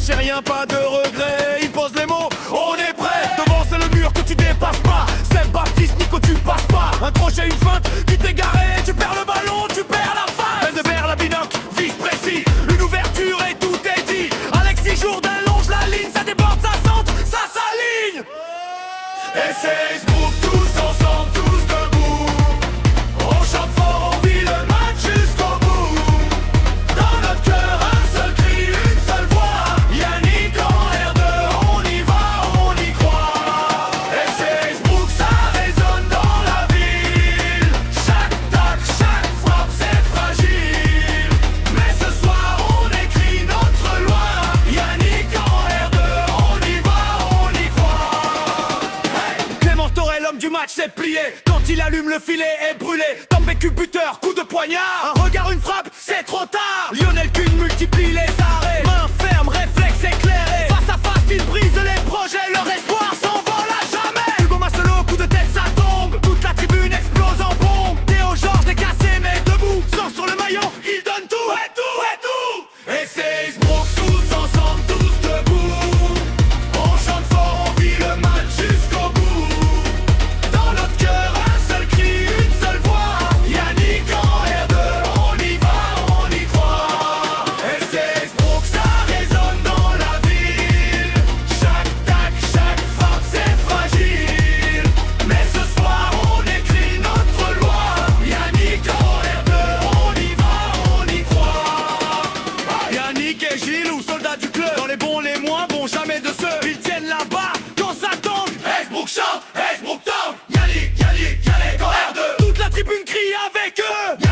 lâcher rien, pas de regret. Il pose les mots, on est prêt. Devant c'est le mur que tu dépasses pas. C'est Baptiste, Nico tu passes pas. Un crochet, une feinte, qui t'est garé. Tu perds le ballon, tu perds la face. Peine de verre, la binocle, vise précis. Une ouverture et tout est dit. Alexis Jourdain longe la ligne. Ça déborde, ça centre, ça s'aligne. Et c'est Smouk, tous ensemble, tous debout. On chante fort, on vit le match jusqu'au bout. Dans notre cœur, un seul cri, une seule voix. Yannick en R2, on y va, on y croit. Et c'est Smouk, ça résonne dans la ville. Chaque tac, chaque frappe, c'est fragile. Mais ce soir, on écrit notre loi. Yannick en R2, on y va, on y croit. Hey. Clément Torel, l'homme du match, c'est plié. Quand il allume, le filet est brûlé. Tom Bécu, buteur, coup de poignard. Un regard, une frappe, c'est trop tard. Lionel Kuhn multiplie les arrêts. Main ferme, réflexe éclairé. Face à face, il brise les projets. Leur espoir s'envole à jamais. Hugo Masselot, coup de tête, ça tombe. Toute la tribune explose en bombe. Théo Georges, décassé, mais debout. Sort sur le maillot, il donne tout, et tout, et tout. Et c'est Smouk, tous ensemble, tous debout. On chante fort, on vit le match jusqu'au bout. Dans notre cœur, un seul cri, une seule voix. Yannick en R2, on y va, on y croit. Et c'est Smouk, ça résonne dans la ville. Chaque tac, chaque frappe, c'est fragile. Mais ce soir, on écrit notre loi. Yannick en R2, on y va, on y croit. Yannick et Gilles, ou soldats du club. Dans les bons, les moins bons, jamais de ceux. Ils tiennent là-bas quand ça tombe. Smouk chante, Smouk tombe. Yannick, Yannick en R2. Toute la tribune crie avec eux.